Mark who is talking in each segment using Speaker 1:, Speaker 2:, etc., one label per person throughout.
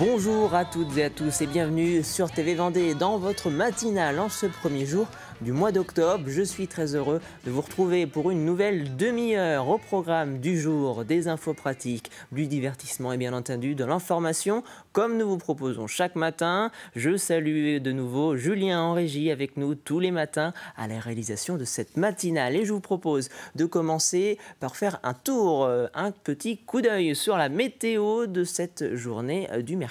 Speaker 1: Bonjour à toutes et à tous et bienvenue sur TV Vendée dans votre matinale en ce premier jour du mois d'octobre. Je suis très heureux de vous retrouver pour une nouvelle demi-heure au programme du jour, des infos pratiques, du divertissement et bien entendu de l'information comme nous vous proposons chaque matin. Je salue de nouveau Julien en régie avec nous tous les matins à la réalisation de cette matinale et je vous propose de commencer par faire un tour, un petit coup d'œil sur la météo de cette journée du mercredi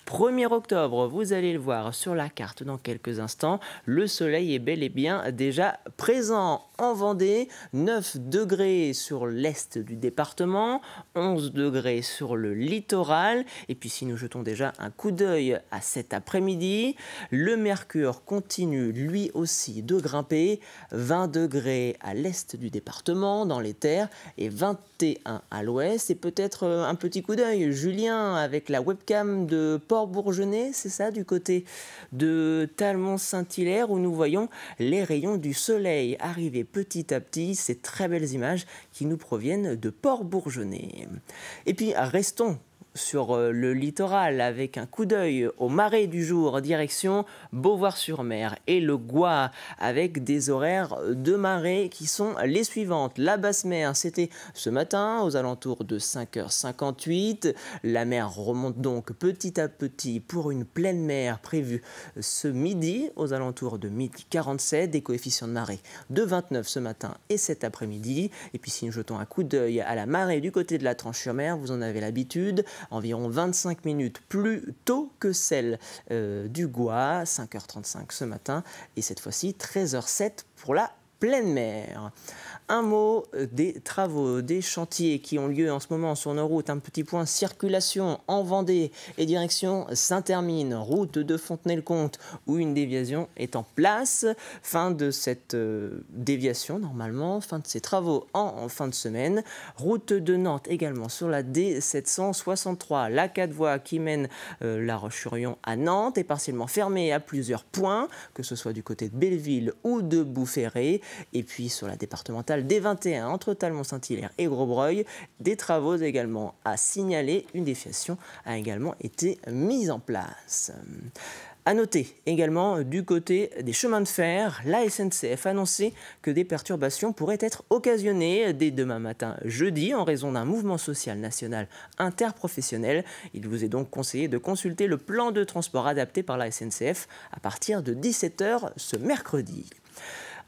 Speaker 1: 1er octobre. Vous allez le voir sur la carte dans quelques instants. Le soleil est bel et bien déjà présent en Vendée. 9 degrés sur l'est du département, 11 degrés sur le littoral. Et puis si nous jetons déjà un coup d'œil à cet après-midi, le mercure continue lui aussi de grimper. 20 degrés à l'est du département, dans les terres, et 21 à l'ouest. Et peut-être un petit coup d'œil, Julien, avec la webcam de Port-Bourgenais, c'est ça, du côté de Talmont-Saint-Hilaire, où nous voyons les rayons du soleil arriver petit à petit. Ces très belles images qui nous proviennent de Port-Bourgenais. Et puis, restons sur le littoral avec un coup d'œil au marais du jour, direction Beauvoir-sur-Mer et le Gois, avec des horaires de marée qui sont les suivantes. La basse mer, c'était ce matin aux alentours de 5h58. La mer remonte donc petit à petit pour une pleine mer prévue ce midi aux alentours de 12h47. Des coefficients de marée de 29 ce matin et cet après-midi. Et puis si nous jetons un coup d'œil à la marée du côté de la Tranche-sur-Mer, vous en avez l'habitude, environ 25 minutes plus tôt que celle du Gois, 5h35 ce matin, et cette fois-ci 13h07 pour la pleine mer. Un mot des travaux, des chantiers qui ont lieu en ce moment sur nos routes. Un petit point circulation en Vendée et direction Saint-Hermine, route de Fontenay-le-Comte, où une déviation est en place. Fin de cette déviation normalement, fin de ces travaux en fin de semaine. Route de Nantes également sur la D763, la 4 voies qui mène La Roche-sur-Yon à Nantes est partiellement fermée à plusieurs points, que ce soit du côté de Belleville ou de Boufféré. Et puis sur la départementale D21 entre Talmont-Saint-Hilaire et Grosbreuil, des travaux également à signaler. Une déviation a également été mise en place. À noter également du côté des chemins de fer, la SNCF a annoncé que des perturbations pourraient être occasionnées dès demain matin jeudi en raison d'un mouvement social national interprofessionnel. Il vous est donc conseillé de consulter le plan de transport adapté par la SNCF à partir de 17h ce mercredi.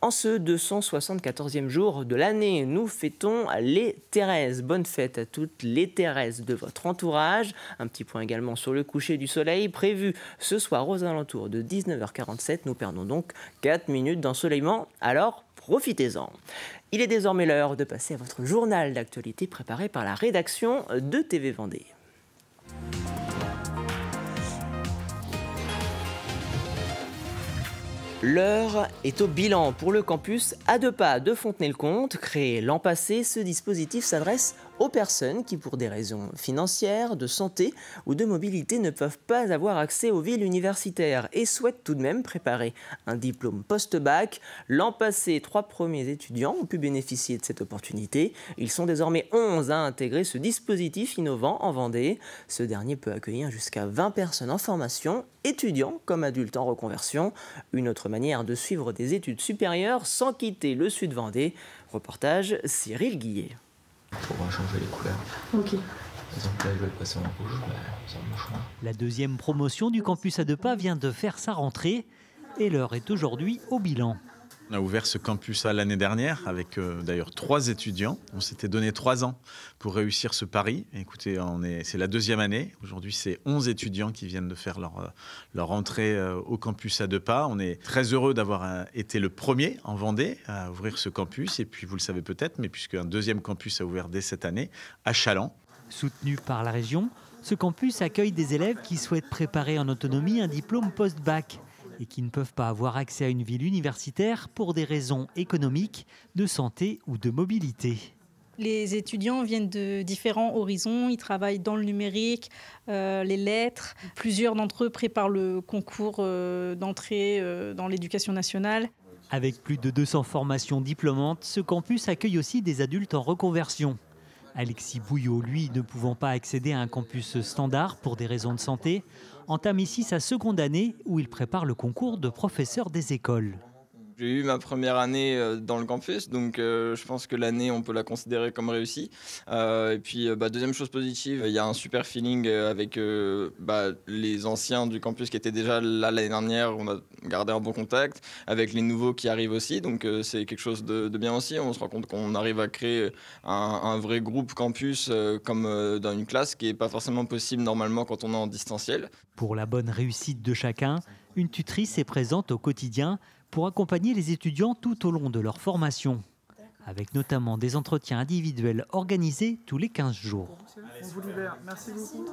Speaker 1: En ce 274e jour de l'année, nous fêtons les Thérèses. Bonne fête à toutes les Thérèses de votre entourage. Un petit point également sur le coucher du soleil prévu ce soir aux alentours de 19h47. Nous perdons donc 4 minutes d'ensoleillement, alors profitez-en. Il est désormais l'heure de passer à votre journal d'actualité préparé par la rédaction de TV Vendée. L'heure est au bilan pour le campus à 2 pas de Fontenay-le-Comte. Créé l'an passé, ce dispositif s'adresse aux personnes qui, pour des raisons financières, de santé ou de mobilité, ne peuvent pas avoir accès aux villes universitaires et souhaitent tout de même préparer un diplôme post-bac. L'an passé, 3 premiers étudiants ont pu bénéficier de cette opportunité. Ils sont désormais 11 à intégrer ce dispositif innovant en Vendée. Ce dernier peut accueillir jusqu'à 20 personnes en formation, étudiants comme adultes en reconversion. Une autre manière de suivre des études supérieures sans quitter le sud Vendée. Reportage Cyril Guillet.
Speaker 2: Pour changer les couleurs.
Speaker 3: Ok.
Speaker 2: Par exemple, là, ils veulent passer en rouge, c'est un mouchoir.
Speaker 4: La deuxième promotion du campus à 2 pas vient de faire sa rentrée et l'heure est aujourd'hui au bilan.
Speaker 5: On a ouvert ce campus l'année dernière avec d'ailleurs 3 étudiants. On s'était donné 3 ans pour réussir ce pari. Écoutez, c'est la 2e année. Aujourd'hui, c'est 11 étudiants qui viennent de faire leur entrée au campus à 2 pas. On est très heureux d'avoir été le premier en Vendée à ouvrir ce campus. Et puis, vous le savez peut-être, mais puisqu'un 2e campus a ouvert dès cette année, à Chaland.
Speaker 4: Soutenu par la région, ce campus accueille des élèves qui souhaitent préparer en autonomie un diplôme post-bac et qui ne peuvent pas avoir accès à une ville universitaire pour des raisons économiques, de santé ou de mobilité.
Speaker 3: Les étudiants viennent de différents horizons, ils travaillent dans le numérique, les lettres. Plusieurs d'entre eux préparent le concours d'entrée dans l'éducation nationale.
Speaker 4: Avec plus de 200 formations diplômantes, ce campus accueille aussi des adultes en reconversion. Alexis Bouillot, lui, ne pouvant pas accéder à un campus standard pour des raisons de santé, entame ici sa seconde année où il prépare le concours de professeur des écoles.
Speaker 6: J'ai eu ma première année dans le campus, donc je pense que l'année, on peut la considérer comme réussie. Et puis, deuxième chose positive, il y a un super feeling avec les anciens du campus qui étaient déjà là l'année dernière. On a gardé un bon contact avec les nouveaux qui arrivent aussi, donc c'est quelque chose de bien aussi. On se rend compte qu'on arrive à créer un vrai groupe campus comme dans une classe, qui n'est pas forcément possible normalement quand on est en distanciel.
Speaker 4: Pour la bonne réussite de chacun, une tutrice est présente au quotidien pour accompagner les étudiants tout au long de leur formation, avec notamment des entretiens individuels organisés tous les 15 jours.
Speaker 7: On vous libère. Merci beaucoup.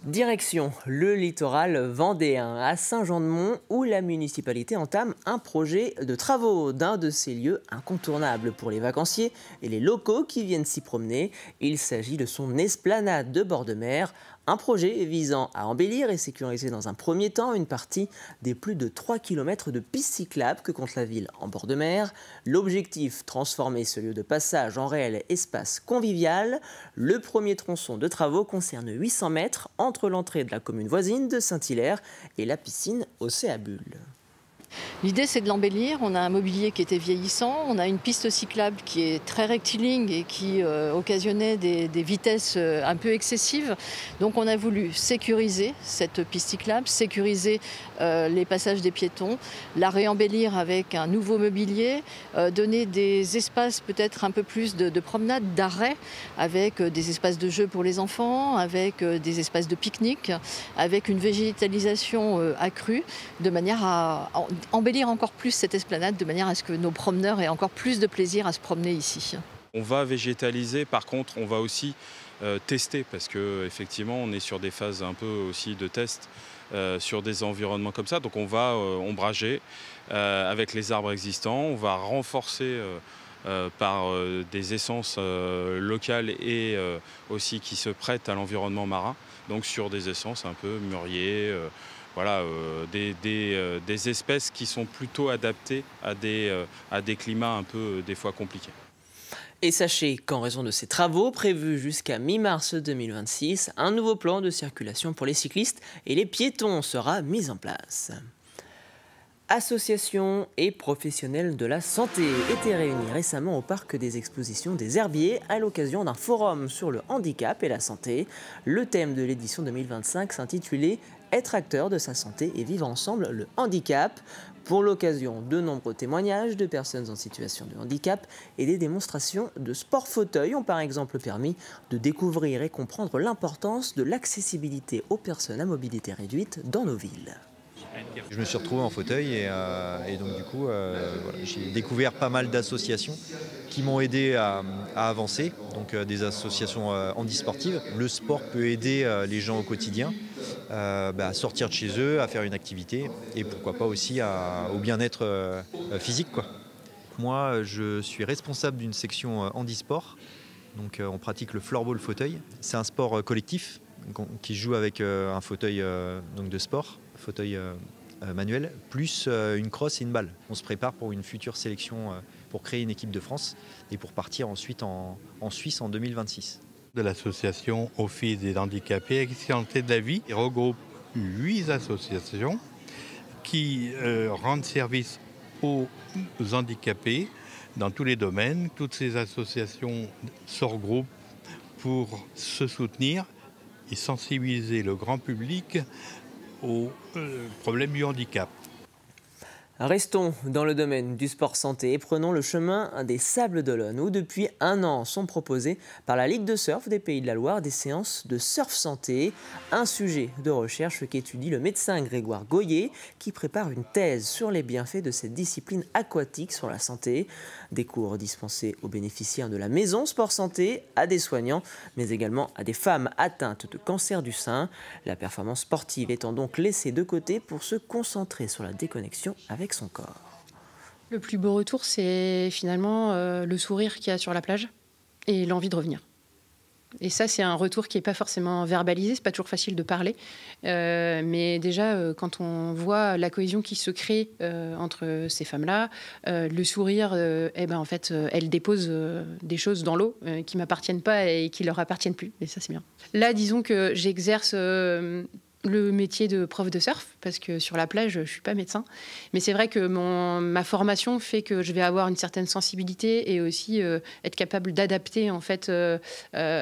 Speaker 1: Direction le littoral vendéen, à Saint-Jean-de-Mont, où la municipalité entame un projet de travaux d'un de ces lieux incontournables pour les vacanciers et les locaux qui viennent s'y promener. Il s'agit de son esplanade de bord de mer, un projet visant à embellir et sécuriser dans un premier temps une partie des plus de 3 km de pistes cyclables que compte la ville en bord de mer. L'objectif, transformer ce lieu de passage en réel espace convivial. Le premier tronçon de travaux concerne 800 mètres entre l'entrée de la commune voisine de Saint-Hilaire et la piscine Océabule.
Speaker 8: L'idée, c'est de l'embellir. On a un mobilier qui était vieillissant. On a une piste cyclable qui est très rectiligne et qui occasionnait des vitesses un peu excessives. Donc on a voulu sécuriser cette piste cyclable, sécuriser les passages des piétons, la réembellir avec un nouveau mobilier, donner des espaces peut-être un peu plus de promenade, d'arrêt, avec des espaces de jeu pour les enfants, avec des espaces de pique-nique, avec une végétalisation accrue, de manière à embellir encore plus cette esplanade, de manière à ce que nos promeneurs aient encore plus de plaisir à se promener ici.
Speaker 9: On va végétaliser, par contre on va aussi tester, parce qu'effectivement on est sur des phases un peu aussi de test sur des environnements comme ça. Donc on va ombrager avec les arbres existants, on va renforcer par des essences locales et aussi qui se prêtent à l'environnement marin, donc sur des essences un peu mûrier. Voilà, des espèces qui sont plutôt adaptées à des climats un peu des fois compliqués.
Speaker 1: Et sachez qu'en raison de ces travaux prévus jusqu'à mi-mars 2026, un nouveau plan de circulation pour les cyclistes et les piétons sera mis en place. Associations et professionnels de la santé étaient réunis récemment au parc des expositions des Herbiers à l'occasion d'un forum sur le handicap et la santé. Le thème de l'édition 2025 s'intitulait « Être acteur de sa santé et vivre ensemble le handicap ». Pour l'occasion, de nombreux témoignages de personnes en situation de handicap et des démonstrations de sport fauteuil ont par exemple permis de découvrir et comprendre l'importance de l'accessibilité aux personnes à mobilité réduite dans nos villes.
Speaker 10: Je me suis retrouvé en fauteuil et donc du coup j'ai découvert pas mal d'associations qui m'ont aidé à avancer, donc des associations handisportives. Le sport peut aider les gens au quotidien à sortir de chez eux, à faire une activité et pourquoi pas aussi au bien-être physique, quoi. Moi je suis responsable d'une section handisport, donc on pratique le floorball fauteuil. C'est un sport collectif qui se joue avec un fauteuil donc de sport, fauteuil manuel, plus une crosse et une balle. On se prépare pour une future sélection pour créer une équipe de France et pour partir ensuite en Suisse en 2026.
Speaker 11: De l'association Office des handicapés accidentés de la vie, il regroupe 8 associations qui rendent service aux handicapés dans tous les domaines. Toutes ces associations se regroupent pour se soutenir et sensibiliser le grand public aux problèmes du handicap.
Speaker 1: Restons dans le domaine du sport santé et prenons le chemin des Sables d'Olonne où depuis un an sont proposées par la Ligue de surf des Pays de la Loire des séances de surf santé, un sujet de recherche qu'étudie le médecin Grégoire Goyer qui prépare une thèse sur les bienfaits de cette discipline aquatique sur la santé. Des cours dispensés aux bénéficiaires de la maison sport santé, à des soignants, mais également à des femmes atteintes de cancer du sein. La performance sportive étant donc laissée de côté pour se concentrer sur la déconnexion avec son corps.
Speaker 12: Le plus beau retour, c'est finalement le sourire qu'il y a sur la plage et l'envie de revenir. Et ça, c'est un retour qui n'est pas forcément verbalisé, c'est pas toujours facile de parler. Mais déjà, quand on voit la cohésion qui se crée entre ces femmes-là, le sourire, en fait, elles déposent des choses dans l'eau qui ne m'appartiennent pas et qui ne leur appartiennent plus. Et ça, c'est bien. Là, disons que j'exerce le métier de prof de surf, parce que sur la plage, je ne suis pas médecin. Mais c'est vrai que ma formation fait que je vais avoir une certaine sensibilité et aussi être capable d'adapter en fait,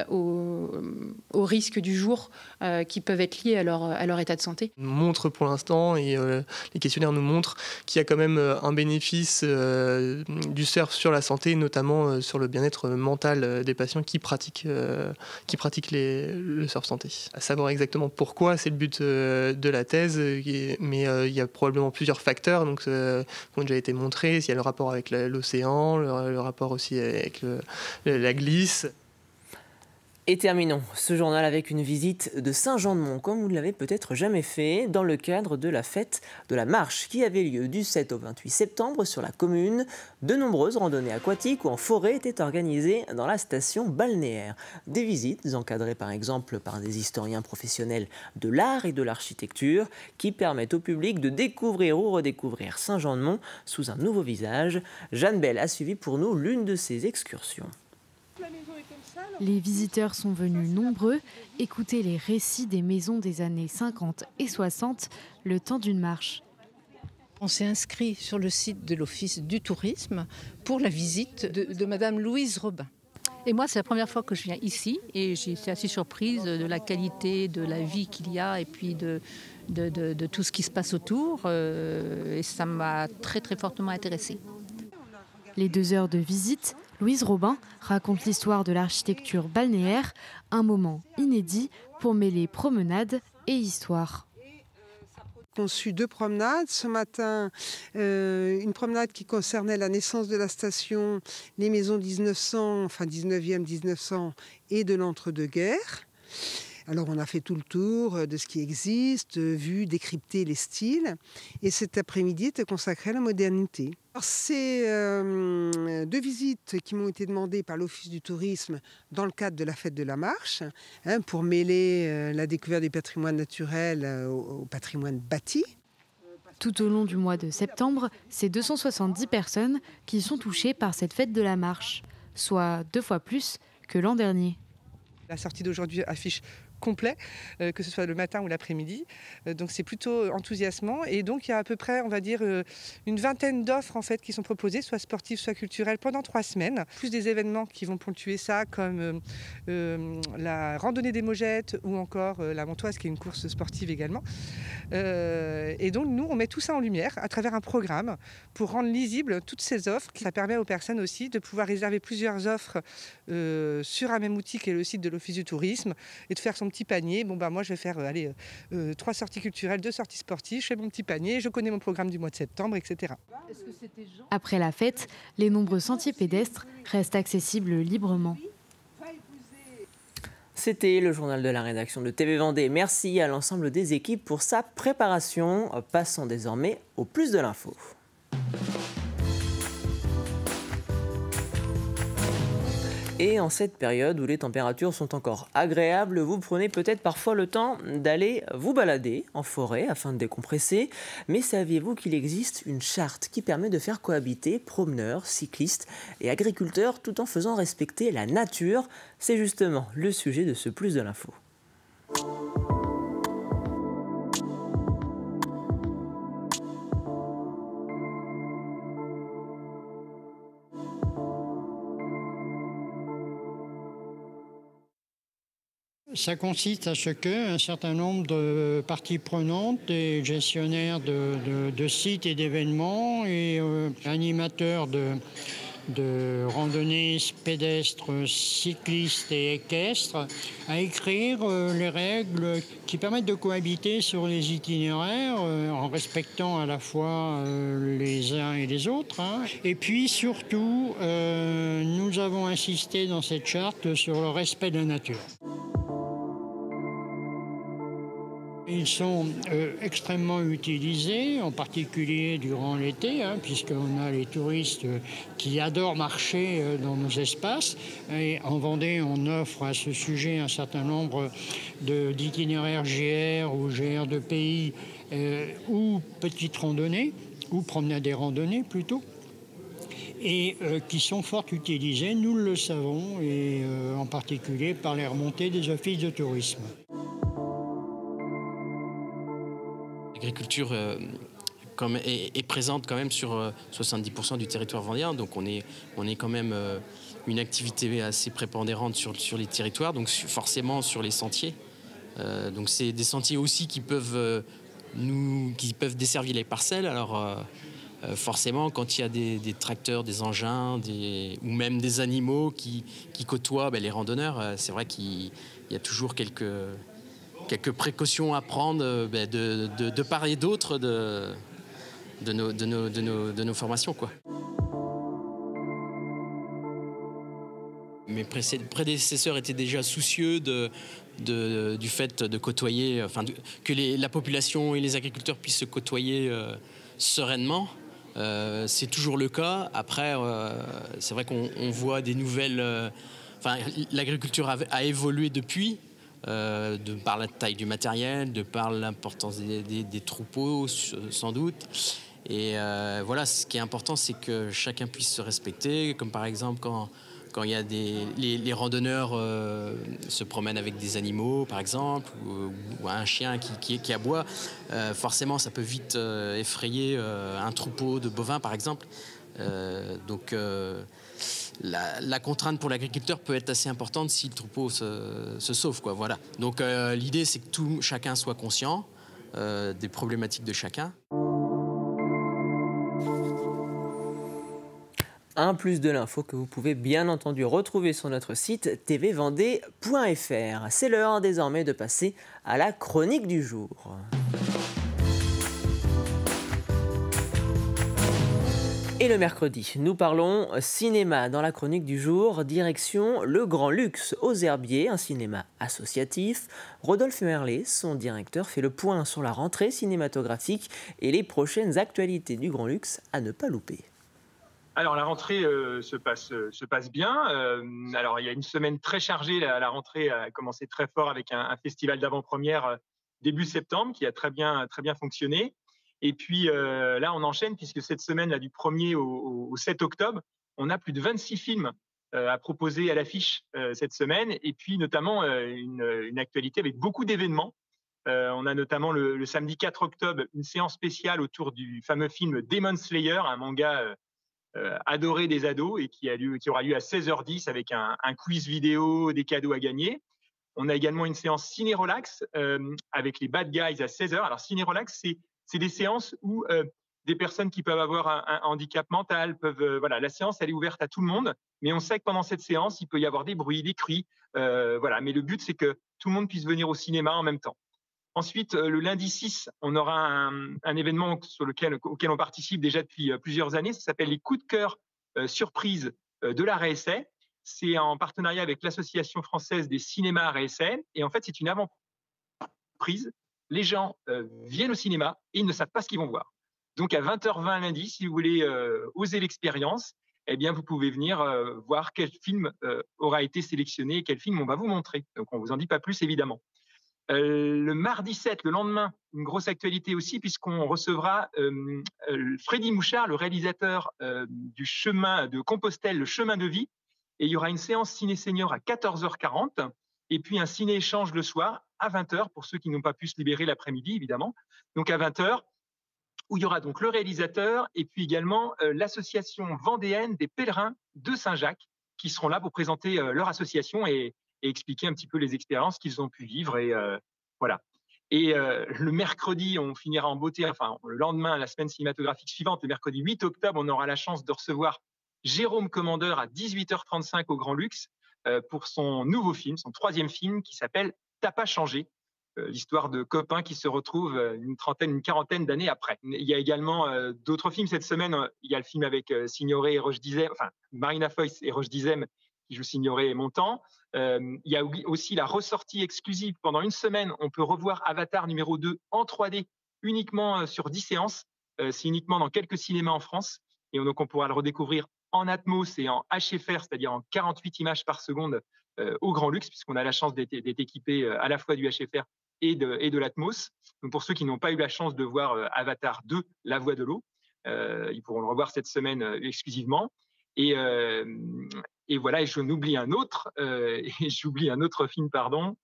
Speaker 12: aux risques du jour qui peuvent être liés à leur état de santé.
Speaker 13: On montre pour l'instant, et les questionnaires nous montrent qu'il y a quand même un bénéfice du surf sur la santé, notamment sur le bien-être mental des patients qui pratiquent le surf santé. À savoir exactement pourquoi, c'est le but de la thèse, mais il y a probablement plusieurs facteurs donc, qui ont déjà été montrés. Il y a le rapport avec l'océan, le rapport aussi avec la glisse.
Speaker 1: Et terminons ce journal avec une visite de Saint-Jean-de-Mont, comme vous ne l'avez peut-être jamais fait, dans le cadre de la fête de la marche qui avait lieu du 7 au 28 septembre sur la commune. De nombreuses randonnées aquatiques ou en forêt étaient organisées dans la station balnéaire. Des visites encadrées par exemple par des historiens professionnels de l'art et de l'architecture qui permettent au public de découvrir ou redécouvrir Saint-Jean-de-Mont sous un nouveau visage. Jeanne Bell a suivi pour nous l'une de ces excursions.
Speaker 14: Les visiteurs sont venus nombreux écouter les récits des maisons des années 50 et 60 le temps d'une marche.
Speaker 15: On s'est inscrit sur le site de l'Office du tourisme pour la visite de Madame Louise Robin.
Speaker 16: Et moi, c'est la première fois que je viens ici et j'ai été assez surprise de la qualité de la vie qu'il y a et puis de tout ce qui se passe autour. Et ça m'a très très fortement intéressée.
Speaker 14: Les 2 heures de visite, Louise Robin raconte l'histoire de l'architecture balnéaire, un moment inédit pour mêler promenade et histoire.
Speaker 17: Conçu 2 promenades. Ce matin, une promenade qui concernait la naissance de la station, les maisons 1900, enfin 19e, 1900 et de l'entre-deux-guerres. Alors on a fait tout le tour de ce qui existe, vu, décrypter les styles. Et cet après-midi était consacré à la modernité. Alors, c'est 2 visites qui m'ont été demandées par l'Office du tourisme dans le cadre de la fête de la marche, pour mêler la découverte du patrimoine naturel au patrimoine bâti.
Speaker 14: Tout au long du mois de septembre, c'est 270 personnes qui sont touchées par cette fête de la marche, soit 2 fois plus que l'an dernier.
Speaker 18: La sortie d'aujourd'hui affiche complet, que ce soit le matin ou l'après-midi. Donc c'est plutôt enthousiasmant. Et donc il y a à peu près, on va dire, une vingtaine d'offres en fait, qui sont proposées, soit sportives, soit culturelles, pendant 3 semaines. Plus des événements qui vont ponctuer ça, comme la randonnée des Mogettes ou encore la Montoise, qui est une course sportive également. Et donc nous, on met tout ça en lumière à travers un programme pour rendre lisibles toutes ces offres. Ça permet aux personnes aussi de pouvoir réserver plusieurs offres sur un même outil qui est le site de l'Office du tourisme et de faire son petit panier. Bon, moi, je vais faire 3 sorties culturelles, 2 sorties sportives. Je fais mon petit panier, je connais mon programme du mois de septembre, etc.
Speaker 14: Après la fête, les nombreux sentiers pédestres restent accessibles librement.
Speaker 1: C'était le journal de la rédaction de TV Vendée. Merci à l'ensemble des équipes pour sa préparation. Passons désormais au plus de l'info. Et en cette période où les températures sont encore agréables, vous prenez peut-être parfois le temps d'aller vous balader en forêt afin de décompresser. Mais saviez-vous qu'il existe une charte qui permet de faire cohabiter promeneurs, cyclistes et agriculteurs tout en faisant respecter la nature? C'est justement le sujet de ce plus de l'info.
Speaker 19: Ça consiste à ce qu'un certain nombre de parties prenantes, des gestionnaires de sites et d'événements et animateurs de randonnées pédestres, cyclistes et équestres, à écrire les règles qui permettent de cohabiter sur les itinéraires en respectant à la fois les uns et les autres. Et puis surtout, nous avons insisté dans cette charte sur le respect de la nature. Ils sont extrêmement utilisés, en particulier durant l'été, puisqu'on a les touristes qui adorent marcher dans nos espaces. Et en Vendée, on offre à ce sujet un certain nombre d'itinéraires GR ou GR de pays ou petites randonnées, ou promenades et randonnées plutôt, et qui sont fort utilisés, nous le savons, et en particulier par les remontées des offices de tourisme.
Speaker 20: L'agriculture est présente quand même sur 70% du territoire vendéen, donc on est quand même une activité assez prépondérante sur les territoires, donc forcément sur les sentiers. Donc c'est des sentiers aussi qui peuvent desservir les parcelles. Alors forcément, quand il y a des tracteurs, des engins, ou même des animaux qui côtoient les randonneurs, c'est vrai qu'il y a toujours quelques précautions à prendre de part et d'autre de nos formations, quoi. Mes prédécesseurs étaient déjà soucieux du fait de côtoyer, que la population et les agriculteurs puissent se côtoyer sereinement. C'est toujours le cas. Après, c'est vrai qu'on voit des nouvelles... l'agriculture a évolué depuis, de par la taille du matériel, de par l'importance des troupeaux, sans doute. Et voilà, ce qui est important, c'est que chacun puisse se respecter, comme par exemple quand il y a les randonneurs se promènent avec des animaux, par exemple, ou un chien qui aboie, forcément, ça peut vite effrayer un troupeau de bovins, par exemple. Donc, la contrainte pour l'agriculteur peut être assez importante si le troupeau se sauve, quoi. Voilà. Donc, l'idée, c'est que chacun soit conscient des problématiques de chacun.
Speaker 1: Un plus de l'info que vous pouvez bien entendu retrouver sur notre site tvvendée.fr. C'est l'heure désormais de passer à la chronique du jour. Et le mercredi, nous parlons cinéma dans la chronique du jour, direction le Grand Luxe aux Herbiers, un cinéma associatif. Rodolphe Merlet, son directeur, fait le point sur la rentrée cinématographique et les prochaines actualités du Grand Luxe à ne pas louper.
Speaker 21: Alors la rentrée se passe bien. Alors il y a une semaine très chargée. La rentrée a commencé très fort avec un festival d'avant-première début septembre qui a très bien fonctionné. Et puis là on enchaîne puisque cette semaine là, du 1er au 7 octobre, on a plus de 26 films à proposer à l'affiche cette semaine. Et puis notamment une actualité avec beaucoup d'événements. On a notamment le samedi 4 octobre une séance spéciale autour du fameux film Demon Slayer, un manga adoré des ados et qui aura lieu à 16h10 avec un quiz vidéo, des cadeaux à gagner. On a également une séance ciné-relax avec les Bad Guys à 16h. Alors ciné-relax, c'est des séances où des personnes qui peuvent avoir un handicap mental peuvent... voilà, la séance, elle est ouverte à tout le monde, mais on sait que pendant cette séance, il peut y avoir des bruits, des cris. Voilà, mais le but, c'est que tout le monde puisse venir au cinéma en même temps. Ensuite, le lundi 6, on aura un événement auquel on participe déjà depuis plusieurs années. Ça s'appelle les coups de cœur surprises de l'art et essai. C'est en partenariat avec l'Association française des cinémas art et essai. Et en fait, c'est une avant-prise. Les gens viennent au cinéma et ils ne savent pas ce qu'ils vont voir. Donc, à 20h20 lundi, si vous voulez oser l'expérience, eh bien, vous pouvez venir voir quel film aura été sélectionné et quel film on va vous montrer. Donc, on ne vous en dit pas plus, évidemment. Le mardi 7, le lendemain, une grosse actualité aussi, puisqu'on recevra Freddy Mouchard, le réalisateur du chemin de Compostelle, le chemin de vie. Et il y aura une séance ciné-senior à 14h40 et puis un ciné-échange le soir à 20h pour ceux qui n'ont pas pu se libérer l'après-midi, évidemment. Donc à 20h, où il y aura donc le réalisateur et puis également l'association vendéenne des pèlerins de Saint-Jacques qui seront là pour présenter leur association et expliquer un petit peu les expériences qu'ils ont pu vivre. Et voilà. Et le mercredi, on finira en beauté, enfin le lendemain, la semaine cinématographique suivante, le mercredi 8 octobre, on aura la chance de recevoir Jérôme Commandeur à 18h35 au Grand Luxe pour son nouveau film, son 3e film qui s'appelle « T'as pas changé ». L'histoire de copains qui se retrouvent une quarantaine d'années après. Il y a également d'autres films cette semaine. Il y a le film avec Signoret et Roche Dizem, enfin Marina Foïs et Roche Dizem qui joue Signoret et Montand. Il y a aussi la ressortie exclusive. Pendant une semaine, on peut revoir Avatar numéro 2 en 3D, uniquement sur 10 séances. C'est uniquement dans quelques cinémas en France. Et donc, on pourra le redécouvrir en Atmos et en HFR, c'est-à-dire en 48 images par seconde au grand luxe, puisqu'on a la chance d'être équipé à la fois du HFR et de l'Atmos. Donc, pour ceux qui n'ont pas eu la chance de voir Avatar 2, La Voix de l'eau, ils pourront le revoir cette semaine exclusivement. Et voilà, et j'oublie un autre film, pardon.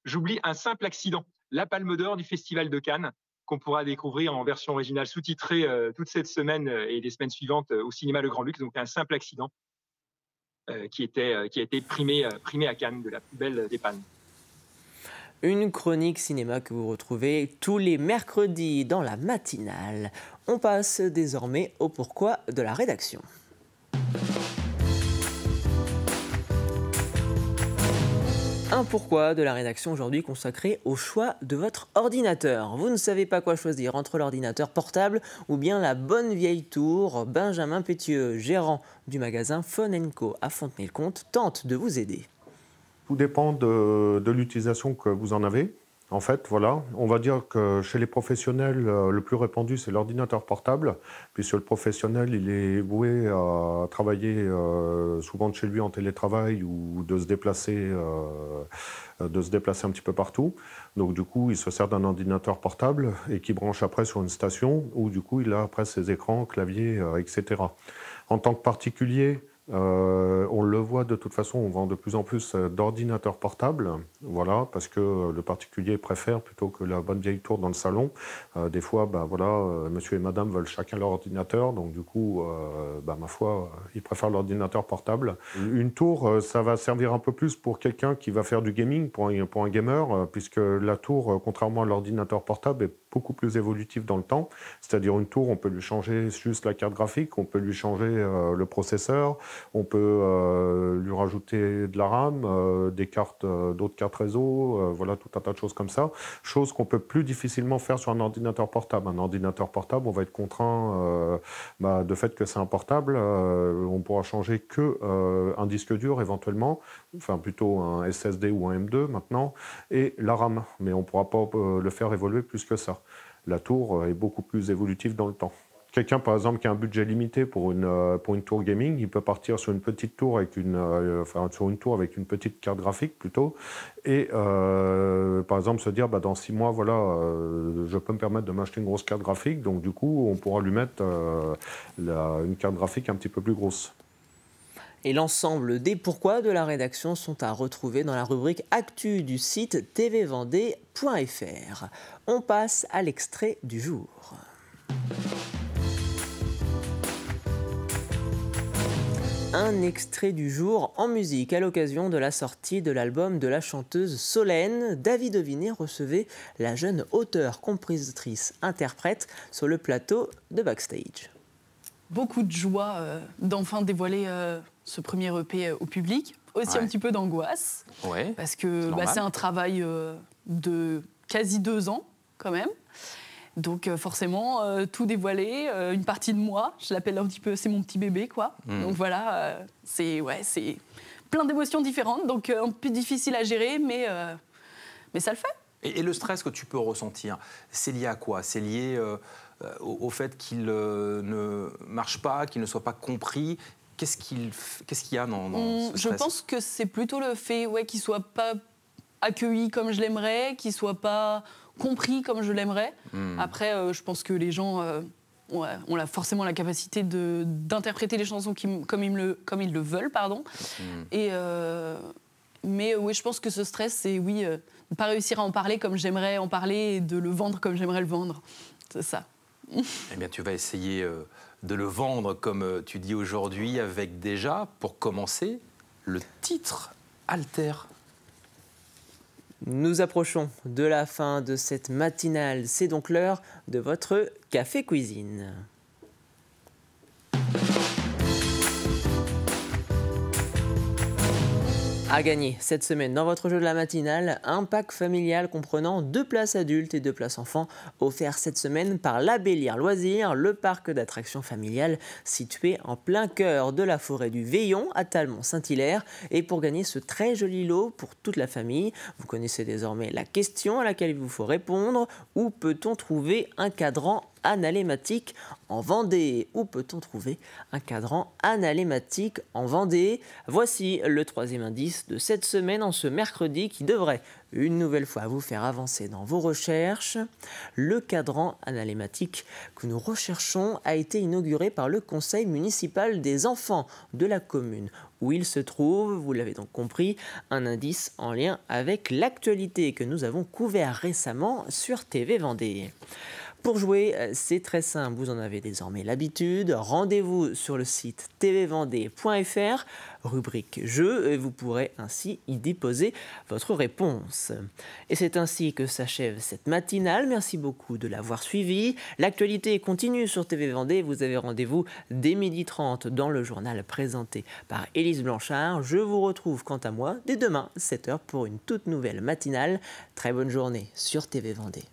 Speaker 21: J'oublie Un simple accident, la Palme d'Or du Festival de Cannes, qu'on pourra découvrir en version originale sous-titrée toute cette semaine et les semaines suivantes au cinéma Le Grand Luxe. Donc Un simple accident qui a été primé à Cannes, de la plus belle des palmes.
Speaker 1: Une chronique cinéma que vous retrouvez tous les mercredis dans la matinale. On passe désormais au pourquoi de la rédaction. Un pourquoi de la rédaction aujourd'hui consacré au choix de votre ordinateur. Vous ne savez pas quoi choisir entre l'ordinateur portable ou bien la bonne vieille tour. Benjamin Pétieux, gérant du magasin Phone & Co à Fontenay-le-Comte, tente de vous aider.
Speaker 2: Tout dépend de l'utilisation que vous en avez. En fait, voilà, on va dire que chez les professionnels, le plus répandu, c'est l'ordinateur portable, puisque le professionnel, il est voué à travailler souvent de chez lui en télétravail ou de se déplacer un petit peu partout. Donc du coup, il se sert d'un ordinateur portable et qui branche après sur une station où du coup, il a après ses écrans, claviers, etc. En tant que particulier, on le voit de toute façon, on vend de plus en plus d'ordinateurs portables, voilà, parce que le particulier préfère plutôt que la bonne vieille tour dans le salon. Des fois, monsieur et madame veulent chacun leur ordinateur, donc du coup, ma foi, ils préfèrent l'ordinateur portable. Une tour, ça va servir un peu plus pour quelqu'un qui va faire du gaming, pour un gamer, puisque la tour, contrairement à l'ordinateur portable, est beaucoup plus évolutive dans le temps. C'est-à-dire une tour, on peut lui changer juste la carte graphique, on peut lui changer le processeur, on peut lui rajouter de la RAM, d'autres cartes réseau, voilà, tout un tas de choses comme ça. Chose qu'on peut plus difficilement faire sur un ordinateur portable. Un ordinateur portable, on va être contraint, de fait que c'est un portable, on pourra changer un disque dur éventuellement, enfin plutôt un SSD ou un M2 maintenant, et la RAM. Mais on ne pourra pas le faire évoluer plus que ça. La tour est beaucoup plus évolutive dans le temps. Quelqu'un, par exemple, qui a un budget limité pour une tour gaming, il peut partir sur une petite tour avec sur une tour avec une petite carte graphique plutôt, et par exemple se dire dans 6 mois, voilà, je peux me permettre de m'acheter une grosse carte graphique, donc du coup, on pourra lui mettre une carte graphique un petit peu plus grosse.
Speaker 1: Et l'ensemble des pourquoi de la rédaction sont à retrouver dans la rubrique Actu du site tvvendée.fr. On passe à l'extrait du jour. Un extrait du jour en musique à l'occasion de la sortie de l'album de la chanteuse Solène. David Ovinet recevait la jeune auteure, compositrice, interprète sur le plateau de Backstage.
Speaker 22: Beaucoup de joie d'enfin dévoiler ce premier EP au public. Aussi un petit peu d'angoisse, parce que c'est un travail de quasi 2 ans quand même. Donc forcément, tout dévoiler, une partie de moi, je l'appelle un petit peu, c'est mon petit bébé, quoi. Donc voilà, c'est plein d'émotions différentes, donc un peu difficile à gérer, mais ça le fait.
Speaker 23: Et le stress que tu peux ressentir, c'est lié à quoi? C'est lié au fait qu'il ne marche pas, qu'il ne soit pas compris. Qu'est-ce qu'il y a dans ce stress?
Speaker 22: Je pense que c'est plutôt le fait qu'il ne soit pas accueilli comme je l'aimerais, qu'il ne soit pas compris comme je l'aimerais. Après, je pense que les gens ont forcément la capacité d'interpréter les chansons comme ils le veulent. Mais oui, je pense que ce stress, c'est ne pas réussir à en parler comme j'aimerais en parler et de le vendre comme j'aimerais le vendre. C'est ça.
Speaker 23: Eh bien, tu vas essayer de le vendre comme tu dis aujourd'hui avec déjà, pour commencer, le titre Alter.
Speaker 1: Nous approchons de la fin de cette matinale. C'est donc l'heure de votre Café Cuisine. À gagner cette semaine dans votre jeu de la matinale, un pack familial comprenant 2 places adultes et 2 places enfants, offert cette semaine par La Bélière Loisirs, le parc d'attractions familiales situé en plein cœur de la forêt du Veillon à Talmont-Saint-Hilaire. Et pour gagner ce très joli lot pour toute la famille, vous connaissez désormais la question à laquelle il vous faut répondre. Où peut-on trouver un cadran analématique en Vendée? Où peut-on trouver un cadran analématique en Vendée? Voici le 3e indice de cette semaine en ce mercredi qui devrait une nouvelle fois vous faire avancer dans vos recherches. Le cadran analématique que nous recherchons a été inauguré par le conseil municipal des enfants de la commune où il se trouve. Vous l'avez donc compris, un indice en lien avec l'actualité que nous avons couvert récemment sur TV Vendée. Pour jouer, c'est très simple, vous en avez désormais l'habitude. Rendez-vous sur le site tvvendée.fr, rubrique jeux, et vous pourrez ainsi y déposer votre réponse. Et c'est ainsi que s'achève cette matinale. Merci beaucoup de l'avoir suivi. L'actualité continue sur TV Vendée. Vous avez rendez-vous dès 12h30 dans le journal présenté par Élise Blanchard. Je vous retrouve quant à moi dès demain 7h pour une toute nouvelle matinale. Très bonne journée sur TV Vendée.